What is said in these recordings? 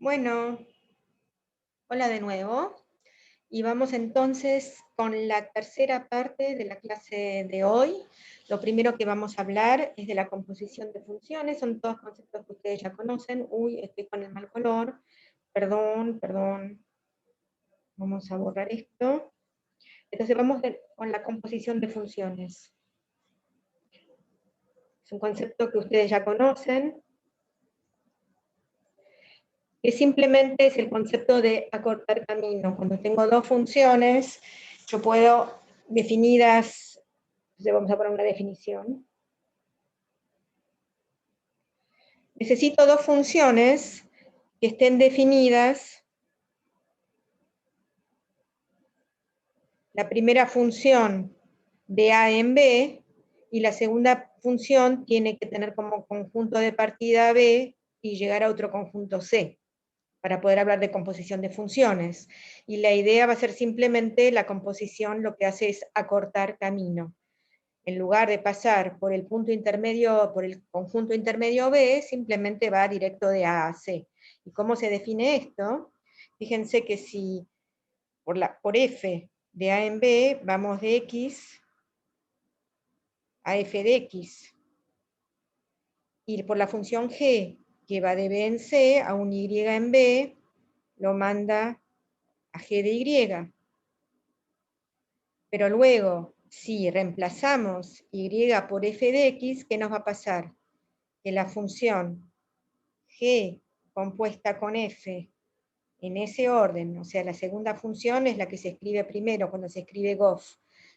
Bueno, hola de nuevo. Y vamos entonces con la tercera parte de la clase de hoy. Lo primero que vamos a hablar es de la composición de funciones. Son todos conceptos que ustedes ya conocen. Uy, estoy con el mal color. Perdón. Vamos a borrar esto. Entonces vamos con la composición de funciones. Es un concepto que ustedes ya conocen, que simplemente es el concepto de acortar camino. Cuando tengo dos funciones, yo puedo, definidas, entonces vamos a poner una definición. Necesito dos funciones que estén definidas. La primera función de A en B, y la segunda función tiene que tener como conjunto de partida B y llegar a otro conjunto C, para poder hablar de composición de funciones. Y la idea va a ser simplemente la composición, lo que hace es acortar camino. En lugar de pasar por el punto intermedio, por el conjunto intermedio B, simplemente va directo de A a C. ¿Y cómo se define esto? Fíjense que si por F de A en B vamos de X a F de X, y por la función G, que va de B en C a un Y en B, lo manda a G de Y. Pero luego, si reemplazamos Y por F de X, ¿qué nos va a pasar? Que la función G compuesta con F en ese orden, o sea, la segunda función es la que se escribe primero cuando se escribe GOF.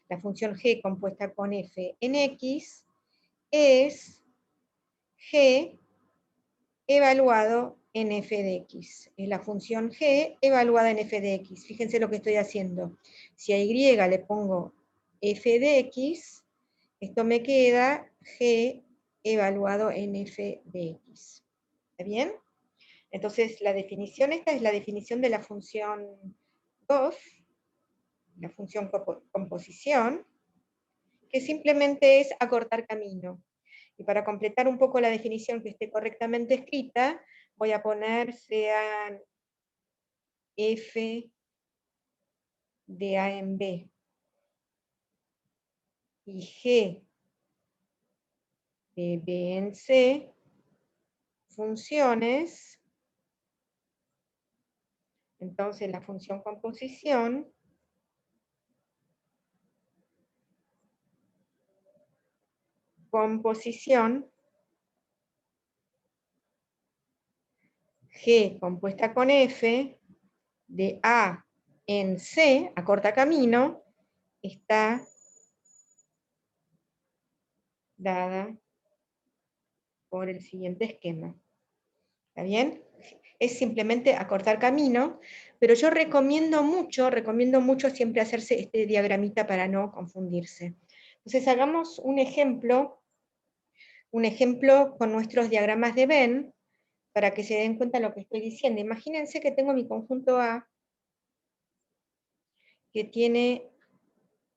La función G compuesta con F en X es G evaluado en F de X. Es la función G evaluada en F de X. Fíjense lo que estoy haciendo. Si a Y le pongo F de X, esto me queda G evaluado en F de X. ¿Está bien? Entonces, la definición esta es la definición de la función GOF, la función composición, que simplemente es acortar camino. Y para completar un poco la definición que esté correctamente escrita, voy a poner sean F de A en B y G de B en C, funciones. Entonces la función composición G compuesta con F de A en C, acorta camino, está dada por el siguiente esquema. ¿Está bien? Es simplemente acortar camino, pero yo recomiendo mucho siempre hacerse este diagramita para no confundirse. Entonces hagamos un ejemplo con nuestros diagramas de Venn, para que se den cuenta de lo que estoy diciendo. Imagínense que tengo mi conjunto A, que tiene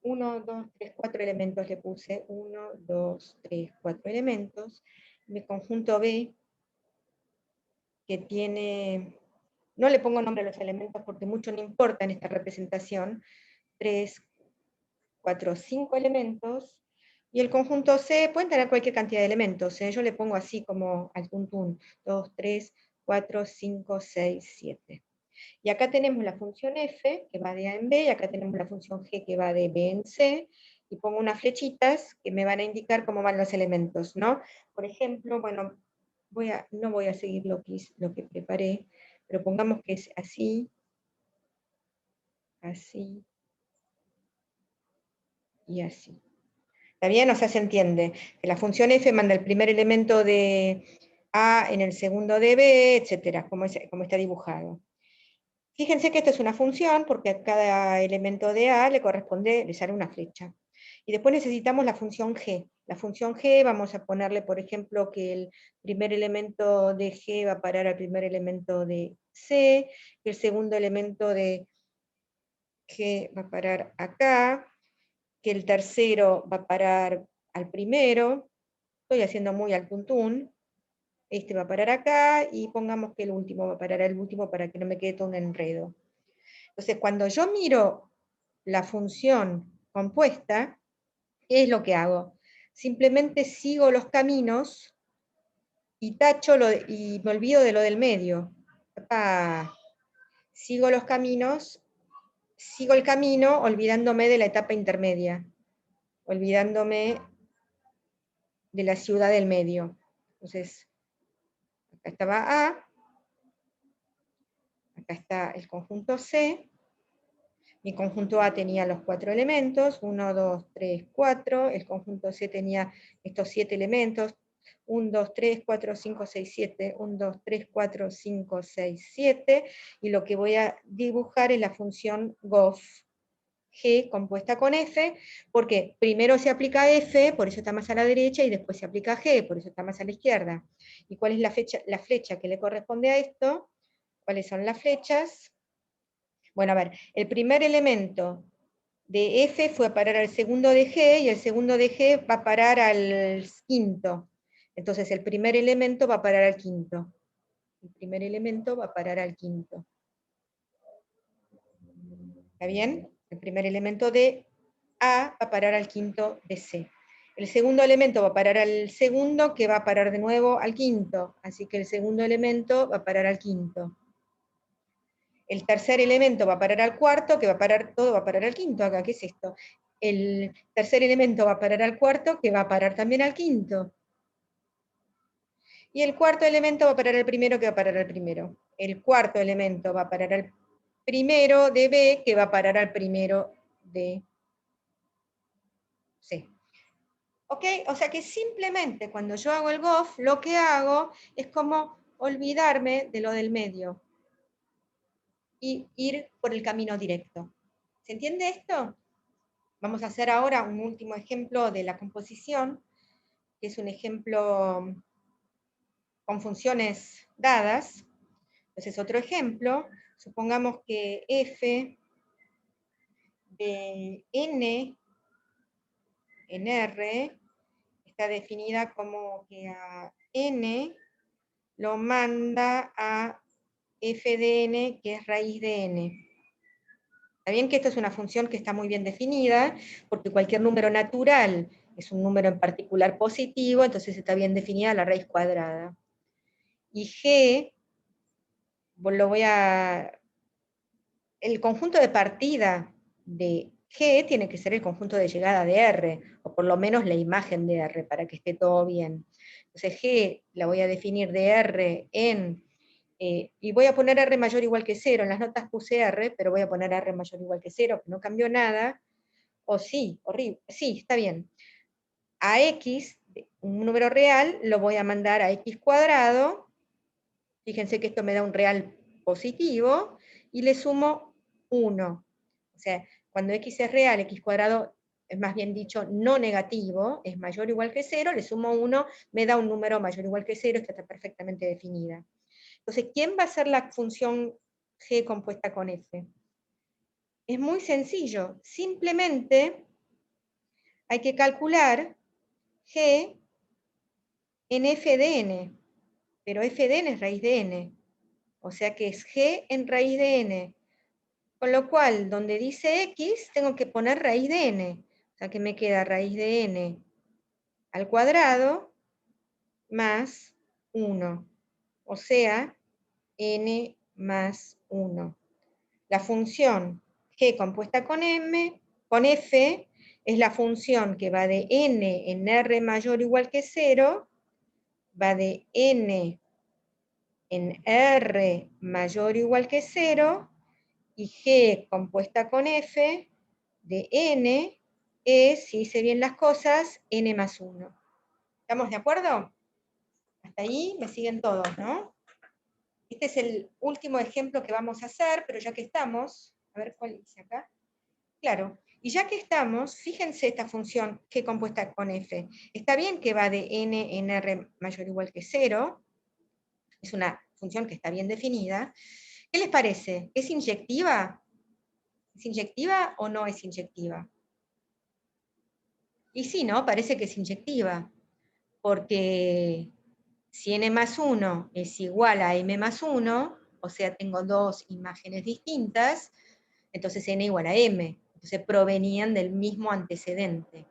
1, 2, 3, 4 elementos, le puse 1, 2, 3, 4 elementos. Mi conjunto B, que tiene, no le pongo nombre a los elementos porque mucho no importa en esta representación, 3, 4, 5 elementos, y el conjunto C pueden tener cualquier cantidad de elementos, yo le pongo así como al tuntún, 2, 3, 4, 5, 6, 7. Y acá tenemos la función f, que va de A en B, y acá tenemos la función g, que va de B en C, y pongo unas flechitas que me van a indicar cómo van los elementos, ¿no? Por ejemplo, bueno, no voy a seguir lo que preparé, pero pongamos que es así, así, y así. ¿Está bien? O sea, se entiende. Que la función f manda el primer elemento de A en el segundo de B, etcétera, como está dibujado. Fíjense que esto es una función porque a cada elemento de A le sale una flecha. Y después necesitamos la función g. La función g vamos a ponerle, por ejemplo, que el primer elemento de g va a parar al primer elemento de C, que el segundo elemento de g va a parar acá, que el tercero va a parar al primero. Estoy haciendo muy al tuntún. este va a parar acá, y pongamos que el último va a parar al último para que no me quede todo un enredo. Entonces, cuando yo miro la función compuesta, ¿qué es lo que hago? Simplemente sigo los caminos y tacho y me olvido de lo del medio. Sigo los caminos, sigo el camino olvidándome de la etapa intermedia, olvidándome de la ciudad del medio. Entonces, acá estaba A, acá está el conjunto C. Mi conjunto A tenía los 4 elementos, 1, 2, 3, 4. El conjunto C tenía estos 7 elementos, 1, 2, 3, 4, 5, 6, 7, 1, 2, 3, 4, 5, 6, 7, y lo que voy a dibujar es la función GOF, G compuesta con F, porque primero se aplica F, por eso está más a la derecha, y después se aplica G, por eso está más a la izquierda. ¿Y cuál es la flecha que le corresponde a esto? ¿Cuáles son las flechas? Bueno, a ver, el primer elemento de F fue a parar al segundo de G, y el segundo de G va a parar al quinto. Entonces el primer elemento va a parar al quinto. El primer elemento va a parar al quinto. ¿Está bien? El primer elemento de A va a parar al quinto de C. El segundo elemento va a parar al segundo, que va a parar de nuevo al quinto. Así que el segundo elemento va a parar al quinto. El tercer elemento va a parar al cuarto, que va a parar, todo va a parar al quinto acá. ¿Qué es esto? El tercer elemento va a parar al cuarto, que va a parar también al quinto. Y el cuarto elemento va a parar al primero, que va a parar al primero. El cuarto elemento va a parar al primero de B, que va a parar al primero de C. ¿Ok? O sea que simplemente cuando yo hago el GOF, lo que hago es como olvidarme de lo del medio y ir por el camino directo. ¿Se entiende esto? Vamos a hacer ahora un último ejemplo de la composición, que es un ejemplo con funciones dadas. Entonces, otro ejemplo, supongamos que f de n en R está definida como que a n lo manda a f de n, que es raíz de n. Está bien que esto es una función que está muy bien definida, porque cualquier número natural es un número en particular positivo, entonces está bien definida la raíz cuadrada. Y G, lo voy a... El conjunto de partida de G tiene que ser el conjunto de llegada de R, o por lo menos la imagen de R, para que esté todo bien. Entonces G la voy a definir de R en... y voy a poner R mayor o igual que 0, en las notas puse R, pero voy a poner R mayor o igual que 0, que no cambió nada, o sí, horrible, sí, está bien. A X, un número real, lo voy a mandar a X cuadrado, fíjense que esto me da un real positivo, y le sumo 1. O sea, cuando X es real, X cuadrado es más bien dicho no negativo, es mayor o igual que 0, le sumo 1, me da un número mayor o igual que 0, esta está perfectamente definida. Entonces, ¿quién va a ser la función G compuesta con F? Es muy sencillo, simplemente hay que calcular G en f de n, pero f de n es raíz de n, o sea que es G en raíz de n, con lo cual, donde dice X, tengo que poner raíz de n, o sea que me queda raíz de n al cuadrado más 1, o sea, n más 1. La función G compuesta con f, es la función que va de n en R mayor o igual que 0, va de n en R mayor o igual que 0, y G compuesta con F de n es, si hice bien las cosas, n más 1. ¿Estamos de acuerdo? Hasta ahí me siguen todos, ¿no? Este es el último ejemplo que vamos a hacer, pero ya que estamos, a ver cuál dice acá. Claro, y ya que estamos, fíjense esta función G compuesta con F. Está bien que va de n en R mayor o igual que 0, es una función que está bien definida. ¿Qué les parece? ¿Es inyectiva? ¿Es inyectiva o no es inyectiva? Y sí, ¿no? Parece que es inyectiva, porque Si n más 1 es igual a m más 1, o sea, tengo dos imágenes distintas, entonces n igual a m. Entonces provenían del mismo antecedente.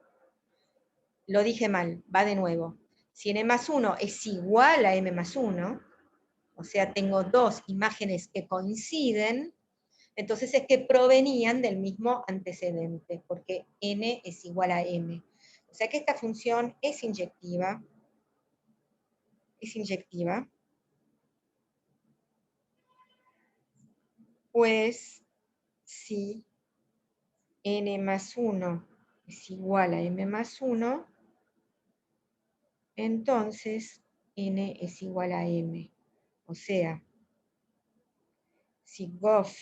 Lo dije mal, va de nuevo. Si n más 1 es igual a m más 1, o sea, tengo dos imágenes que coinciden, entonces es que provenían del mismo antecedente, porque n es igual a m. O sea que esta función es inyectiva, pues si n más 1 es igual a m más 1, entonces n es igual a m. O sea, si gof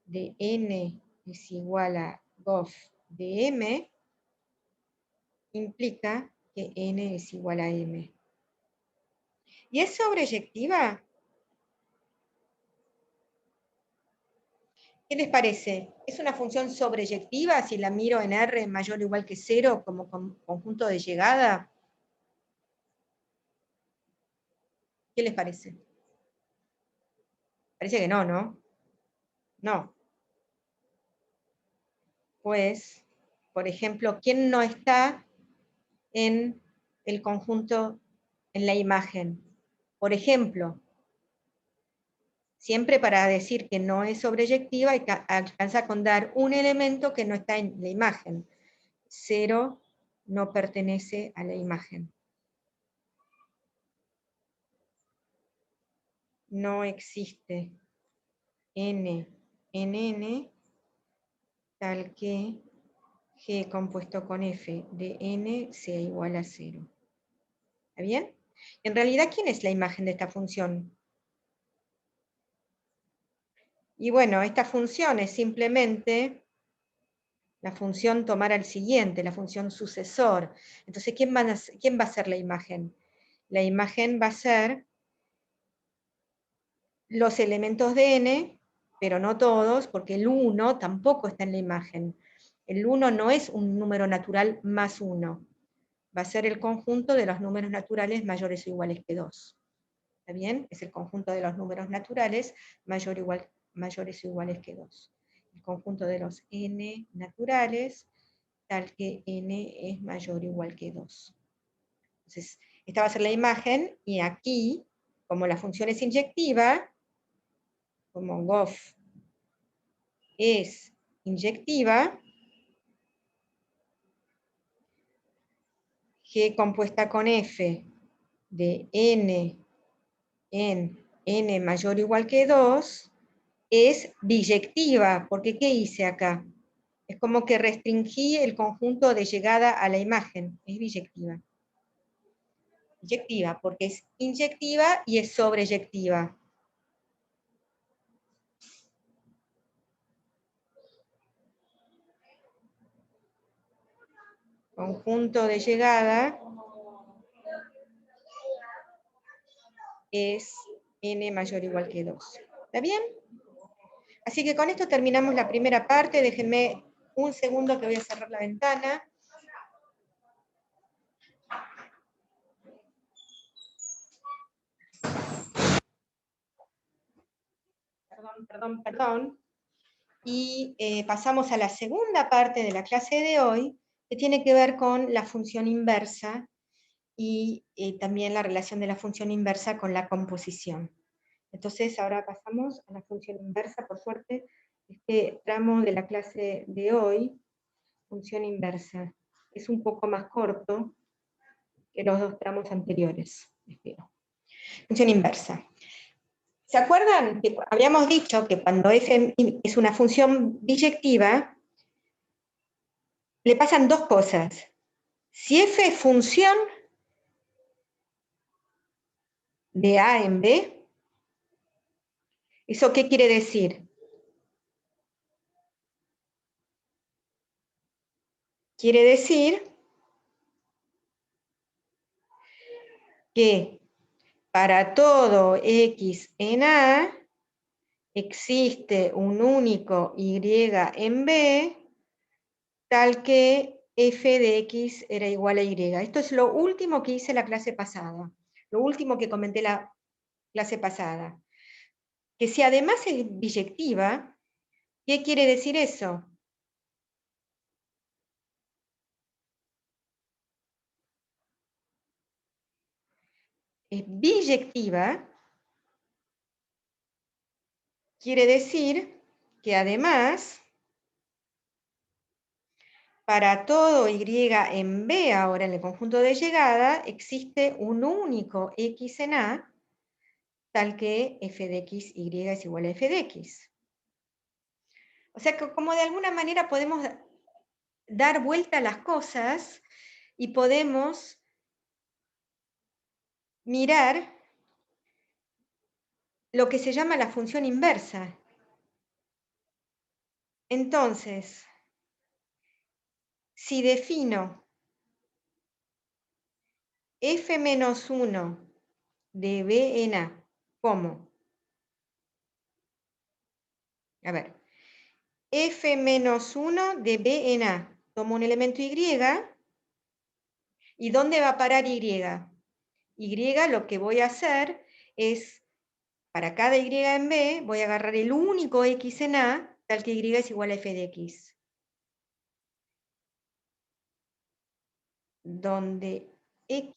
de n es igual a gof de m, implica que n es igual a m. ¿Y es sobreyectiva? ¿Qué les parece? ¿Es una función sobreyectiva si la miro en R mayor o igual que 0 como conjunto de llegada? ¿Qué les parece? Parece que no, ¿no? No. Pues, por ejemplo, ¿quién no está en el conjunto, en la imagen? Por ejemplo, siempre para decir que no es sobreyectiva alcanza con dar un elemento que no está en la imagen. 0 no pertenece a la imagen. No existe n en n tal que g compuesto con f de n sea igual a 0. ¿Está bien? En realidad, ¿quién es la imagen de esta función? Y bueno, esta función es simplemente la función tomar al siguiente, la función sucesor. Entonces, ¿quién va a ser la imagen? La imagen va a ser los elementos de n, pero no todos, porque el 1 tampoco está en la imagen. El 1 no es un número natural más 1. Va a ser el conjunto de los números naturales mayores o iguales que 2. ¿Está bien? Es el conjunto de los números naturales mayores o iguales que 2. El conjunto de los n naturales, tal que n es mayor o igual que 2. Entonces, esta va a ser la imagen, y aquí, como la función es inyectiva, como gof es inyectiva, G compuesta con F de n en n mayor o igual que 2, es biyectiva, porque ¿qué hice acá? Es como que restringí el conjunto de llegada a la imagen, es biyectiva. Biyectiva, porque es inyectiva y es sobreyectiva. Conjunto de llegada es n mayor o igual que 2. ¿Está bien? Así que con esto terminamos la primera parte. Déjenme un segundo que voy a cerrar la ventana. Perdón. Y pasamos a la segunda parte de la clase de hoy, que tiene que ver con la función inversa y también la relación de la función inversa con la composición. Entonces ahora pasamos a la función inversa. Por suerte, este tramo de la clase de hoy, función inversa, es un poco más corto que los dos tramos anteriores, espero. Función inversa. ¿Se acuerdan que habíamos dicho que cuando f es una función biyectiva, le pasan dos cosas? Si f es función de a en b, ¿eso qué quiere decir? Quiere decir que para todo x en a existe un único y en b, tal que f de x era igual a y. Esto es lo último que hice la clase pasada. lo último que comenté la clase pasada. Que si además es biyectiva, ¿qué quiere decir eso? Es biyectiva, quiere decir que además, para todo y en B ahora en el conjunto de llegada, existe un único x en A, tal que f de x, y es igual a f de x. O sea que como de alguna manera podemos dar vuelta a las cosas y podemos mirar lo que se llama la función inversa. Entonces, si defino f-1 de B en A, ¿cómo? A ver, f-1 de B en A, tomo un elemento Y, ¿y dónde va a parar Y? Y lo que voy a hacer es, para cada Y en B, voy a agarrar el único X en A, tal que Y es igual a f de X. Donde X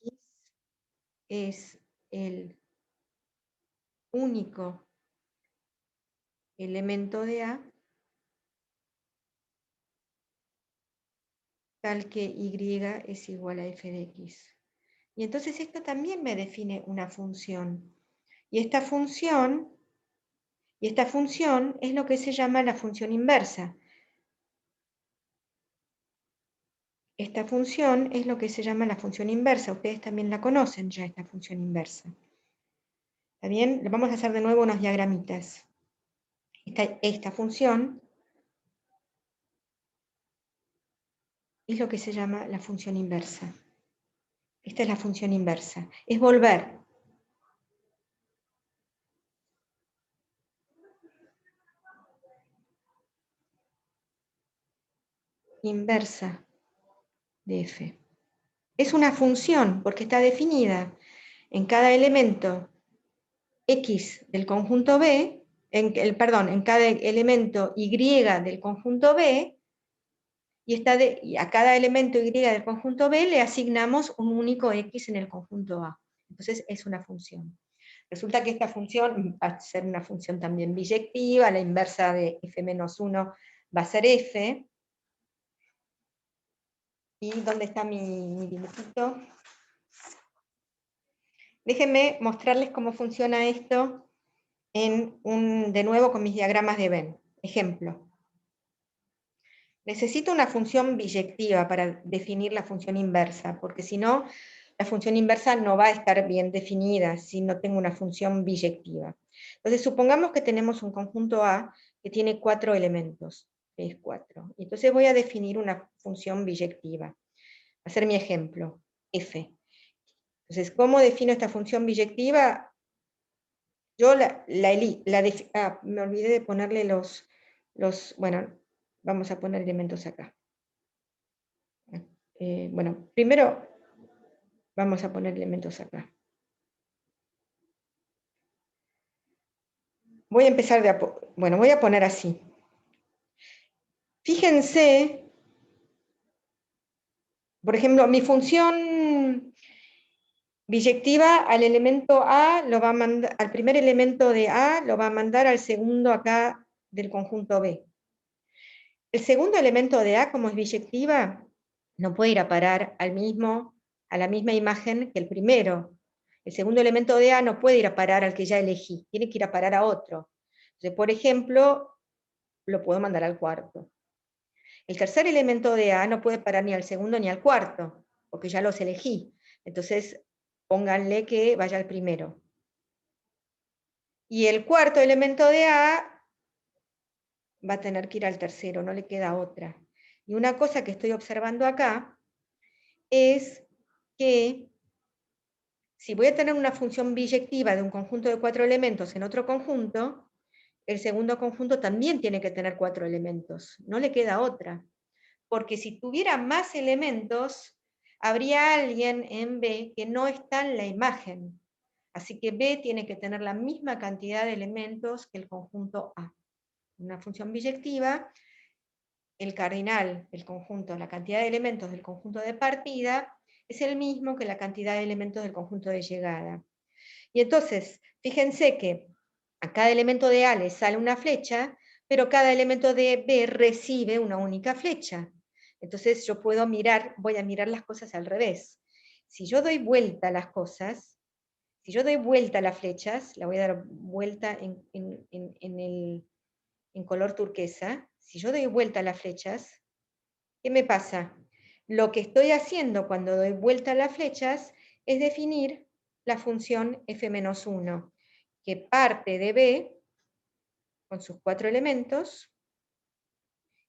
es el único elemento de A, tal que Y es igual a f de X. Y entonces esto también me define una función. Y esta función es lo que se llama la función inversa. Esta función es lo que se llama la función inversa. Ustedes también la conocen ya, esta función inversa. ¿Está bien? Vamos a hacer de nuevo unos diagramitas. Esta función es lo que se llama la función inversa. Esta es la función inversa. Es volver. Inversa de f. Es una función porque está definida en cada elemento X del conjunto B, en cada elemento Y del conjunto B, y a cada elemento Y del conjunto B le asignamos un único X en el conjunto A. Entonces es una función. Resulta que esta función va a ser una función también biyectiva, la inversa de f-1 va a ser f. ¿Y dónde está mi dibujito? Déjenme mostrarles cómo funciona esto de nuevo con mis diagramas de Venn. Ejemplo. Necesito una función biyectiva para definir la función inversa, porque si no, la función inversa no va a estar bien definida si no tengo una función biyectiva. Entonces, supongamos que tenemos un conjunto A que tiene 4 elementos, que es 4. Entonces voy a definir una función biyectiva. Va a ser mi ejemplo, f. Entonces, ¿cómo defino esta función biyectiva? Yo me olvidé de ponerle bueno, vamos a poner elementos acá. Bueno, primero vamos a poner elementos acá. Voy a empezar bueno, voy a poner así. Fíjense, por ejemplo, mi función biyectiva al elemento A lo va a mandar, al primer elemento de A lo va a mandar al segundo acá del conjunto B. El segundo elemento de A, como es biyectiva, no puede ir a parar a la misma imagen que el primero. El segundo elemento de A no puede ir a parar al que ya elegí, tiene que ir a parar a otro. Entonces, por ejemplo, lo puedo mandar al cuarto. El tercer elemento de A no puede parar ni al segundo ni al cuarto, porque ya los elegí. Entonces, pónganle que vaya al primero. Y el cuarto elemento de A va a tener que ir al tercero, no le queda otra. Y una cosa que estoy observando acá es que si voy a tener una función biyectiva de un conjunto de 4 elementos en otro conjunto, el segundo conjunto también tiene que tener 4 elementos, no le queda otra. Porque si tuviera más elementos, habría alguien en B que no está en la imagen. Así que B tiene que tener la misma cantidad de elementos que el conjunto A. Una función biyectiva, el cardinal del conjunto, la cantidad de elementos del conjunto de partida, es el mismo que la cantidad de elementos del conjunto de llegada. Y entonces, fíjense que a cada elemento de A le sale una flecha, pero cada elemento de B recibe una única flecha. Entonces yo puedo mirar, voy a mirar las cosas al revés. Si yo doy vuelta a las cosas, si yo doy vuelta a las flechas, la voy a dar vuelta en color turquesa, si yo doy vuelta a las flechas, ¿qué me pasa? Lo que estoy haciendo cuando doy vuelta a las flechas es definir la función f-1, que parte de B con sus 4 elementos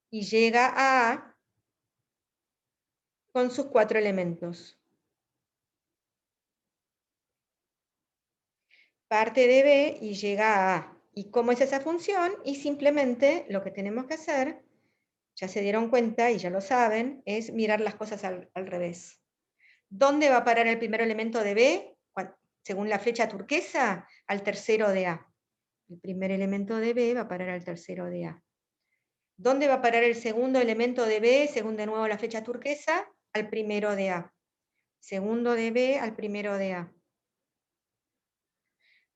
y llega a A con sus 4 elementos. Parte de B y llega a A. ¿Y cómo es esa función? Y simplemente lo que tenemos que hacer, ya se dieron cuenta y ya lo saben, es mirar las cosas al revés. ¿Dónde va a parar el primer elemento de B? Según la flecha turquesa, al tercero de A. El primer elemento de B va a parar al tercero de A. ¿Dónde va a parar el segundo elemento de B, según de nuevo la flecha turquesa? Al primero de A. Segundo de B al primero de A.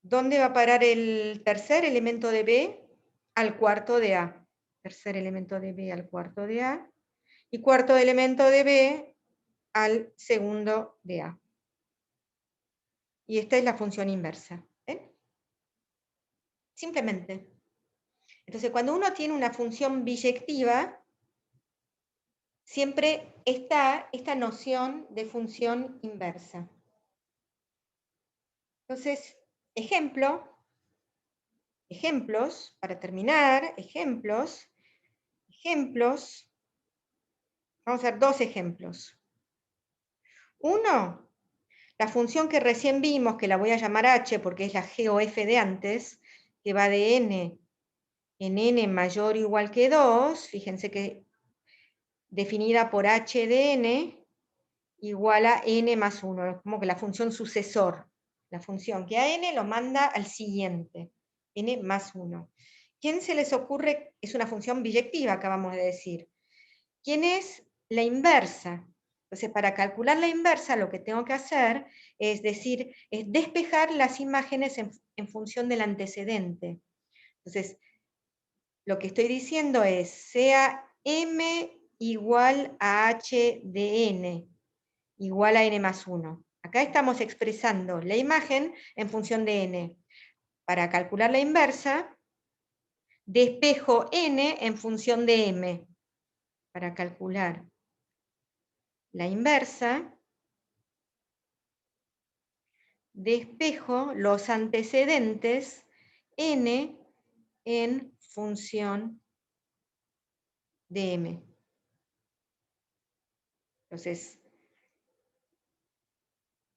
¿Dónde va a parar el tercer elemento de B? Al cuarto de A. Tercer elemento de B al cuarto de A. Y cuarto elemento de B al segundo de A. Y esta es la función inversa. Simplemente. Entonces, cuando uno tiene una función biyectiva, siempre está esta noción de función inversa. Entonces, ejemplos, para terminar, ejemplos. Vamos a ver 2 ejemplos. Uno, la función que recién vimos, que la voy a llamar h porque es la g o f de antes, que va de n en n mayor o igual que 2, fíjense que definida por h de n igual a n más 1, como que la función sucesor, la función que a n lo manda al siguiente, n más 1. ¿Quién se les ocurre? Es una función biyectiva, acabamos de decir. ¿Quién es la inversa? Entonces, para calcular la inversa, lo que tengo que hacer es despejar las imágenes en función del antecedente. Entonces, lo que estoy diciendo es, sea m igual a h de n, igual a n más 1. Acá estamos expresando la imagen en función de n. Para calcular la inversa, despejo n en función de m. Para calcular la inversa, despejo los antecedentes n en función de m. Entonces,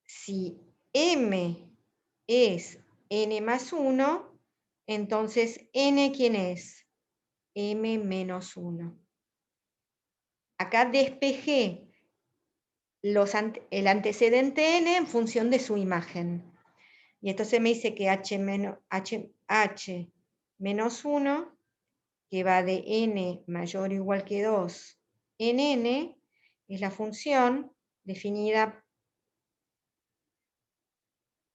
si m es n más 1, entonces n, ¿quién es? M menos 1. Acá despejé el antecedente n en función de su imagen. Y entonces me dice que h menos 1, que va de n mayor o igual que 2 en n, es la función definida.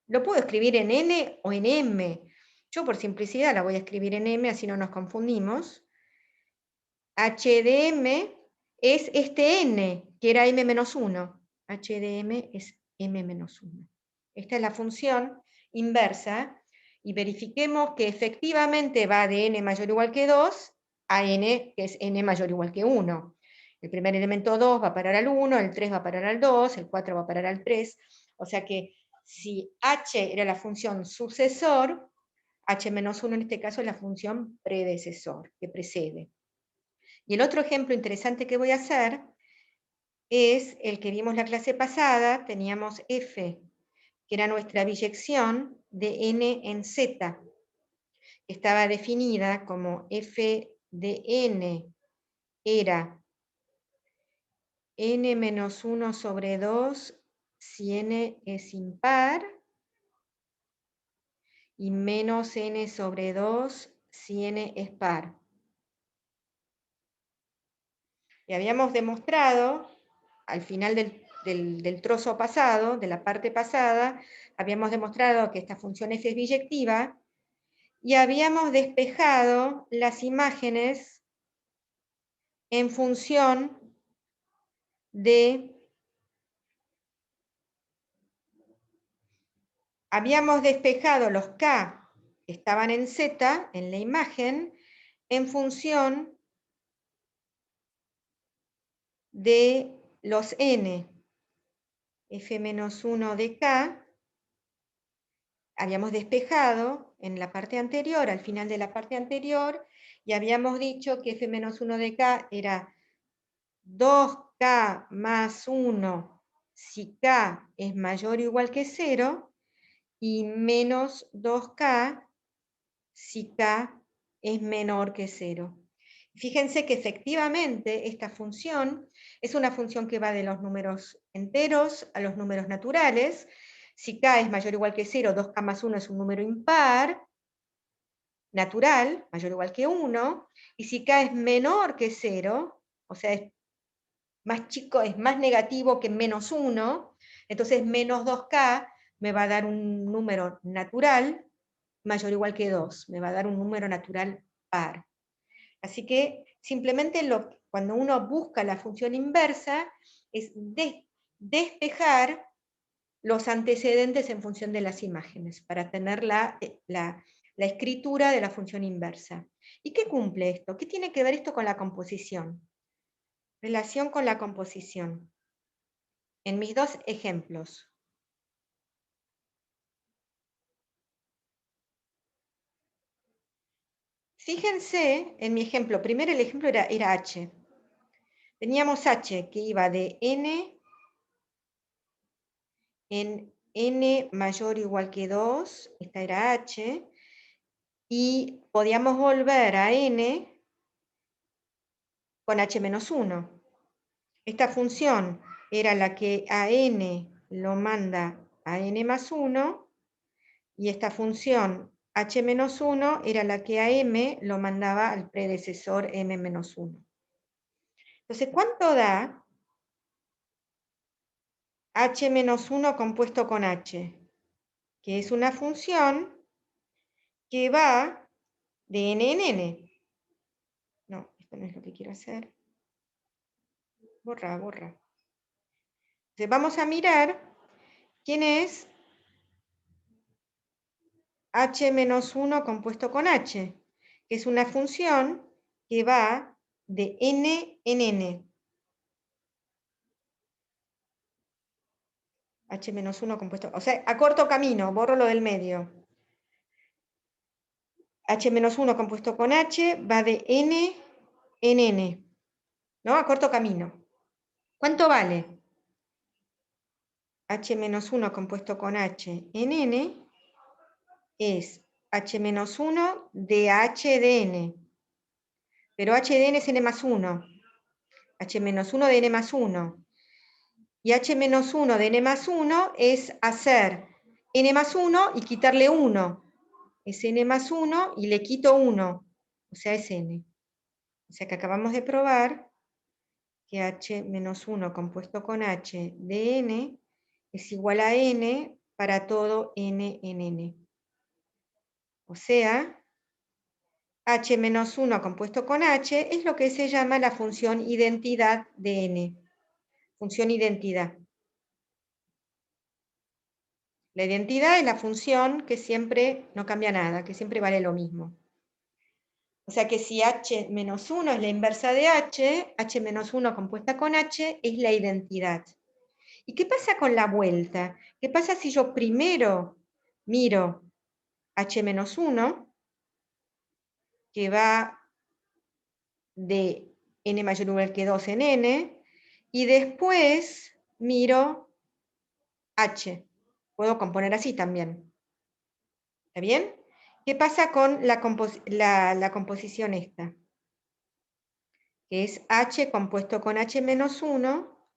Lo puedo escribir en n o en m. Yo por simplicidad la voy a escribir en m, así no nos confundimos. H de m es este n, que era m menos 1. H de m es m menos 1. Esta es la función inversa, y verifiquemos que efectivamente va de n mayor o igual que 2 a n, que es n mayor o igual que 1. El primer elemento 2 va a parar al 1, el 3 va a parar al 2, el 4 va a parar al 3. O sea que si h era la función sucesor, h menos 1 en este caso es la función predecesor, que precede. Y el otro ejemplo interesante que voy a hacer es el que vimos la clase pasada. Teníamos f, que era nuestra biyección de n en z, que estaba definida como f de n era n menos 1 sobre 2 si n es impar, y menos n sobre 2 si n es par. Y habíamos demostrado, al final del trozo pasado, de la parte pasada, habíamos demostrado que esta función f es biyectiva, y habíamos despejado las imágenes en función de... Habíamos despejado los k que estaban en z, en la imagen, en función de los n, f-1 de k, habíamos despejado en la parte anterior, al final de la parte anterior, y habíamos dicho que f-1 de k era 2k más 1 si k es mayor o igual que 0, y menos 2k si k es menor que 0. Fíjense que efectivamente esta función es una función que va de los números enteros a los números naturales. Si k es mayor o igual que 0, 2k más 1 es un número impar, natural, mayor o igual que 1, y si k es menor que 0, o sea, es más chico, es más negativo que menos 1, entonces menos 2k me va a dar un número natural mayor o igual que 2, me va a dar un número natural par. Así que simplemente cuando uno busca la función inversa es despejar los antecedentes en función de las imágenes para tener la escritura de la función inversa. ¿Y qué cumple esto? ¿Qué tiene que ver esto con la composición? Relación con la composición. En mis dos ejemplos. Fíjense en mi ejemplo. Primero el ejemplo era h. Teníamos h que iba de n en n mayor o igual que 2, esta era h, y podíamos volver a n con h menos 1. Esta función era la que a n lo manda a n más 1, y esta función h menos 1 era la que a m lo mandaba al predecesor m menos 1. Entonces, ¿cuánto da h menos 1 compuesto con h? Que es una función que va de n en n. No, esto no es lo que quiero hacer. Borra, borra. Entonces, vamos a mirar quién es h menos 1 compuesto con h, que es una función que va de n en n. h menos 1 compuesto, o sea, a corto camino, borro lo del medio. h menos 1 compuesto con h va de n en n, ¿no? A corto camino. ¿Cuánto vale? h menos 1 compuesto con h en n es h menos 1 de h de n. Pero h de n es n más 1. h menos 1 de n más 1. Y h menos 1 de n más 1 es hacer n más 1 y quitarle 1. Es n más 1 y le quito 1. O sea, es n. O sea que acabamos de probar que h menos 1 compuesto con h de n es igual a n para todo n en n. O sea, h menos 1 compuesto con h es lo que se llama la función identidad de n. Función identidad. La identidad es la función que siempre no cambia nada, que siempre vale lo mismo. O sea que si h menos 1 es la inversa de h menos 1 compuesta con h es la identidad. ¿Y qué pasa con la vuelta? ¿Qué pasa si yo primero miro h menos 1, que va de n mayor o igual que 2 en n, y después miro h? Puedo componer así también. ¿Está bien? ¿Qué pasa con la composición esta? Que es h compuesto con h menos 1,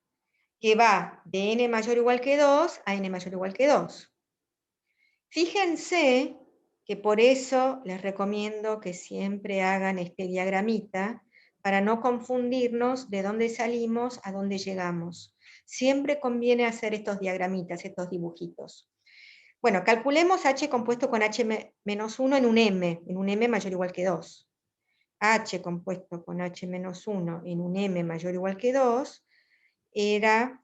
que va de n mayor o igual que 2 a n mayor o igual que 2. Fíjense que por eso les recomiendo que siempre hagan este diagramita para no confundirnos de dónde salimos a dónde llegamos. Siempre conviene hacer estos diagramitas, estos dibujitos. Bueno, calculemos H compuesto con H-1 en un M mayor o igual que 2. H compuesto con H-1 en un M mayor o igual que 2 era,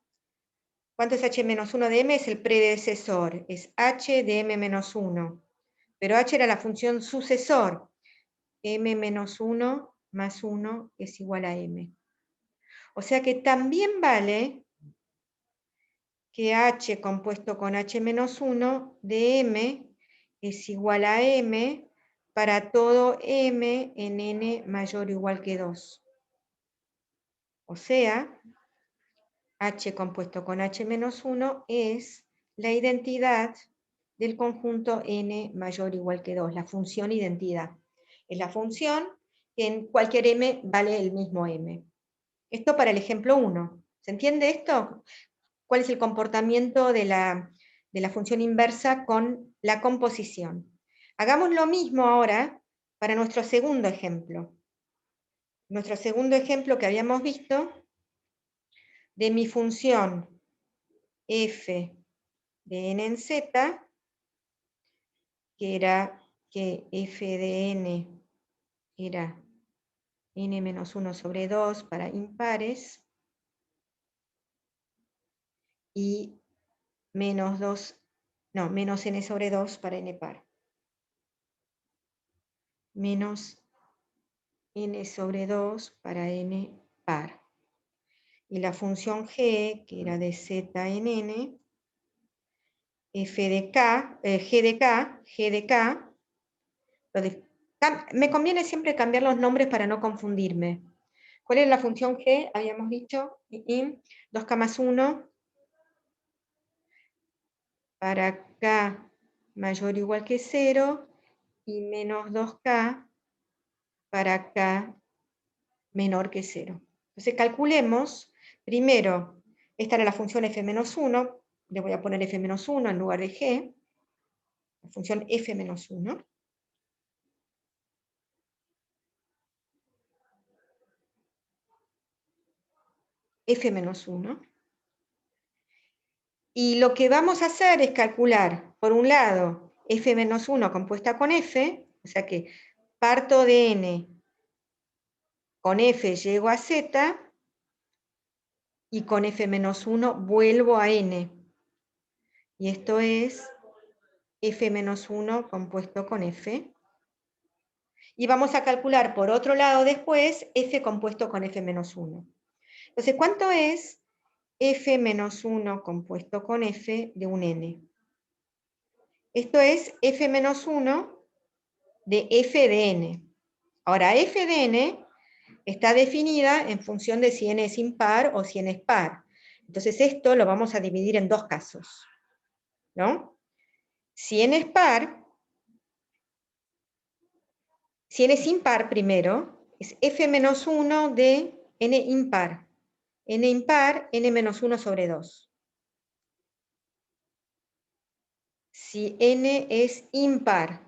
¿cuánto es H-1 de M? Es el predecesor, es H de M-1, pero H era la función sucesor, M-1 más 1 es igual a M. O sea que también vale que H compuesto con H-1 de M es igual a M para todo M en N mayor o igual que 2. O sea, H compuesto con H-1 es la identidad del conjunto N mayor o igual que 2, la función identidad. Es la función que en cualquier M vale el mismo M. Esto para el ejemplo 1. ¿Se entiende esto? ¿Cuál es el comportamiento de la función inversa con la composición? Hagamos lo mismo ahora para nuestro segundo ejemplo. Nuestro segundo ejemplo que habíamos visto de mi función f de n en z, que era que f de n era n menos 1 sobre 2 para impares y menos n sobre 2 para n par. Menos n sobre 2 para n par. Y la función g, que era de z en n, f de k, g de k, me conviene siempre cambiar los nombres para no confundirme. ¿Cuál es la función g? Habíamos dicho, 2k más 1 para k mayor o igual que 0 y menos 2k para k menor que 0. Entonces calculemos, primero, esta era la función f-1, le voy a poner f-1 en lugar de g, la función f-1. f-1. Y lo que vamos a hacer es calcular, por un lado, f-1 compuesta con f, o sea que parto de n con f llego a z, y con f-1 vuelvo a n. Y esto es f-1 compuesto con f. Y vamos a calcular por otro lado después f compuesto con f-1. Entonces, ¿cuánto es f-1 compuesto con f de un n? Esto es f-1 de f de n. Ahora, f de n está definida en función de si n es impar o si n es par. Entonces, esto lo vamos a dividir en dos casos, ¿no? Si n es par, si n es impar primero, es f-1 de n impar. N impar, n-1 sobre 2. Si n es impar,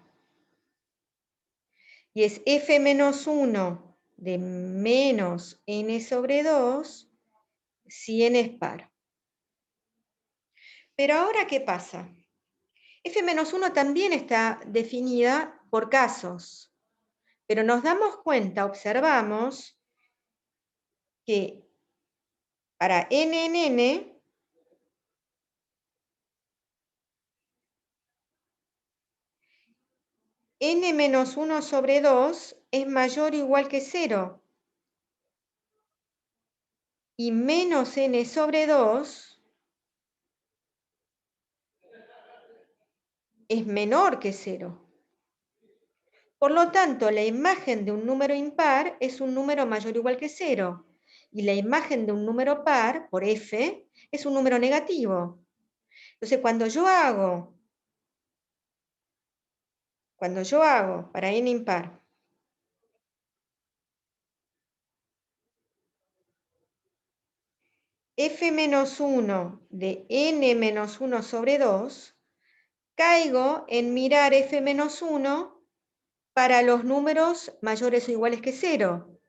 y es f-1 de menos n sobre 2, si n es par. Pero ahora, ¿qué pasa? f-1 también está definida por casos, pero nos damos cuenta, observamos, que para n en n, n-1 sobre 2 es mayor o igual que 0, y menos n sobre 2 es menor que 0. Por lo tanto, la imagen de un número impar es un número mayor o igual que 0, y la imagen de un número par, por f, es un número negativo. Entonces, cuando yo hago para n impar, f-1 de n-1 sobre 2, caigo en mirar f-1 para los números mayores o iguales que 0,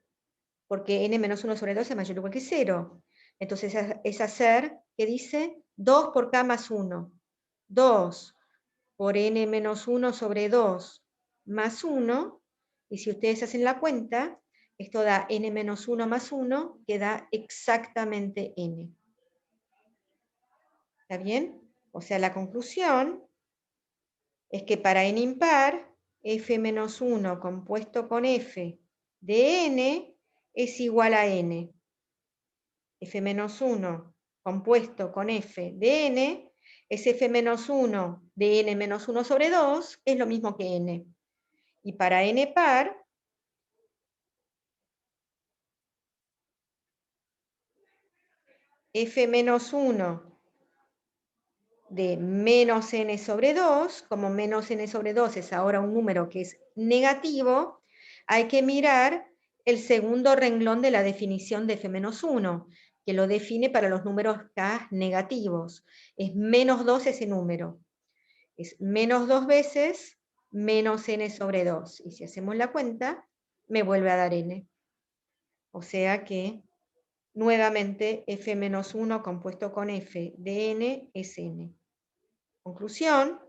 porque n-1 sobre 2 es mayor o igual que 0. Entonces es hacer, ¿qué dice? 2 por k más 1. 2 por n-1 sobre 2 más 1, y si ustedes hacen la cuenta, esto da n-1 más 1, que da exactamente n. ¿Está bien? O sea, la conclusión es que para n impar, f-1 compuesto con f de n es igual a n. f-1 compuesto con f de n es f-1 de n-1 sobre 2, que es lo mismo que n. Y para n par, f-1 de menos n sobre 2, como menos n sobre 2 es ahora un número que es negativo, hay que mirar el segundo renglón de la definición de f-1, que lo define para los números k negativos. Es menos 2 ese número. Es menos 2 veces menos n sobre 2. Y si hacemos la cuenta, me vuelve a dar n. O sea que, nuevamente, f-1 compuesto con f de n es n. Conclusión,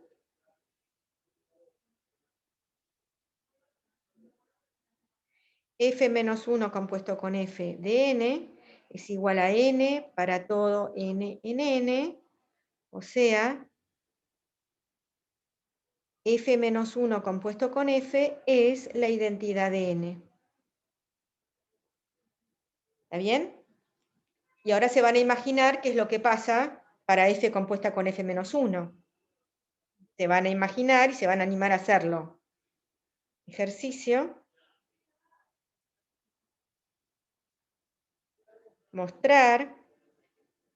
f-1 compuesto con f de n es igual a n para todo n en n, o sea, f-1 compuesto con f es la identidad de n. ¿Está bien? Y ahora se van a imaginar qué es lo que pasa para f compuesta con f-1. Se van a imaginar y se van a animar a hacerlo. Ejercicio. Mostrar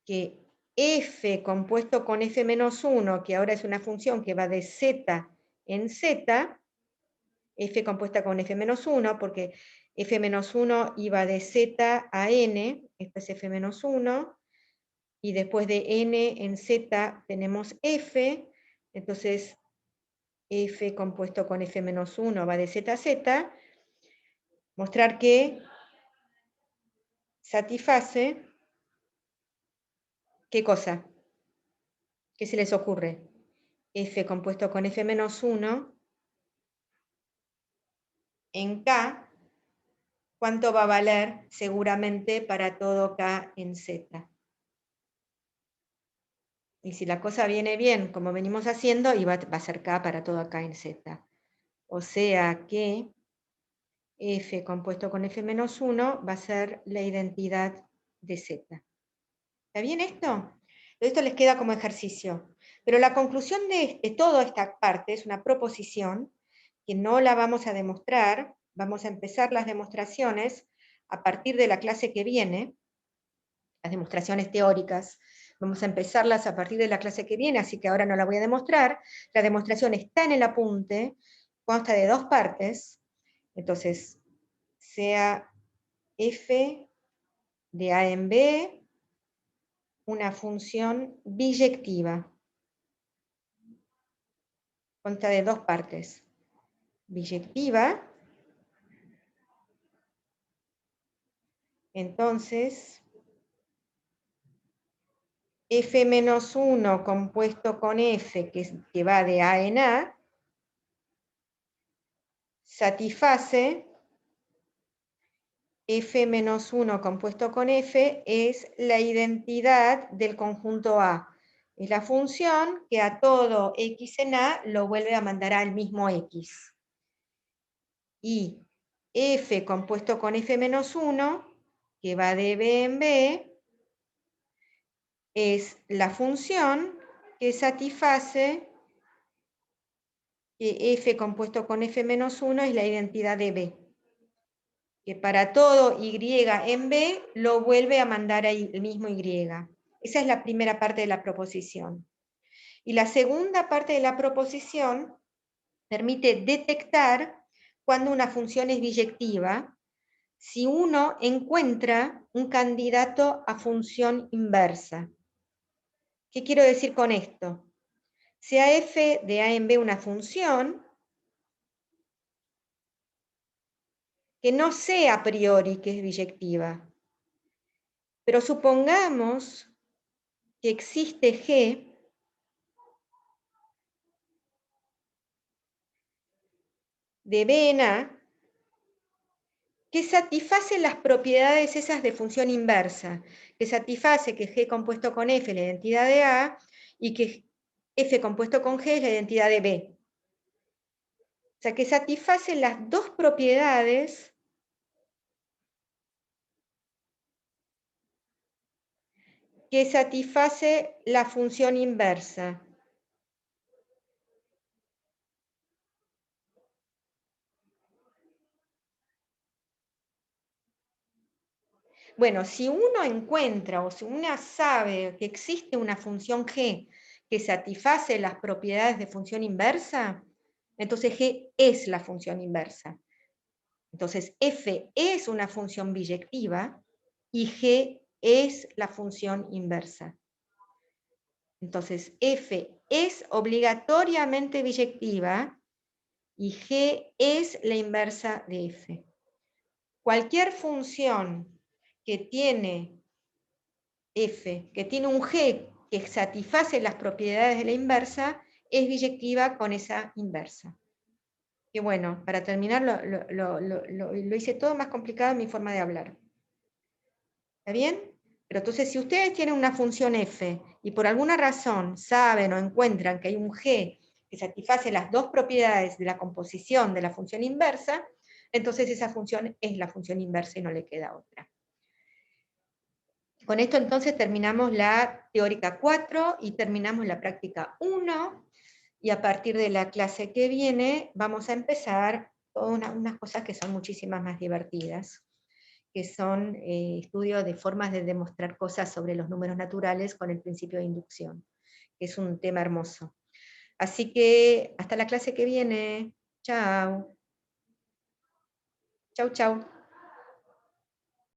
que f compuesto con f-1, que ahora es una función que va de z en z, f compuesta con f-1, porque f-1 iba de z a n, esto es f-1, y después de n en z tenemos f, entonces f compuesto con f-1 va de z a z, mostrar que satisface, ¿qué cosa? ¿Qué se les ocurre? F compuesto con f-1 en K, ¿cuánto va a valer? Seguramente para todo K en Z. Y si la cosa viene bien, como venimos haciendo, va a ser K para todo K en Z. O sea que F compuesto con f-1 va a ser la identidad de Z. ¿Está bien esto? Esto les queda como ejercicio. Pero la conclusión de toda esta parte es una proposición que no la vamos a demostrar. Vamos a empezar las demostraciones a partir de la clase que viene, las demostraciones teóricas. Vamos a empezarlas a partir de la clase que viene, así que ahora no la voy a demostrar. La demostración está en el apunte, consta de 2 partes. Entonces, sea f de a en b una función biyectiva. Consta de 2 partes. Biyectiva. Entonces, f-1 compuesto con f, que va de a en a, satisface f-1 compuesto con f es la identidad del conjunto A. Es la función que a todo x en A lo vuelve a mandar al mismo x. Y f compuesto con f-1, que va de b en b, es la función que satisface que f compuesto con f-1 es la identidad de b. Que para todo y en b lo vuelve a mandar ahí el mismo y. Esa es la primera parte de la proposición. Y la segunda parte de la proposición permite detectar cuando una función es biyectiva si uno encuentra un candidato a función inversa. ¿Qué quiero decir con esto? sea f de a en b una función que no sé a priori que es biyectiva. Pero supongamos que existe G de B en A que satisface las propiedades esas de función inversa, que satisface que G compuesto con F es la identidad de A y que F compuesto con G es la identidad de B. O sea, que satisface las dos propiedades que satisface la función inversa. Bueno, si uno encuentra o si una sabe que existe una función G que satisface las propiedades de función inversa, entonces G es la función inversa. Entonces f es una función biyectiva y G es la función inversa. Entonces f es obligatoriamente biyectiva y G es la inversa de f. Cualquier función que tiene f, que tiene un G que satisface las propiedades de la inversa, es biyectiva con esa inversa. Y bueno, para terminar, lo hice todo más complicado en mi forma de hablar. ¿Está bien? Pero entonces, si ustedes tienen una función f y por alguna razón saben o encuentran que hay un g que satisface las dos propiedades de la composición de la función inversa, entonces esa función es la función inversa y no le queda otra. Con esto entonces terminamos la teórica 4 y terminamos la práctica 1, y a partir de la clase que viene vamos a empezar unas cosas que son muchísimas más divertidas, que son estudios de formas de demostrar cosas sobre los números naturales con el principio de inducción, que es un tema hermoso. Así que hasta la clase que viene. Chao. Chau, chau.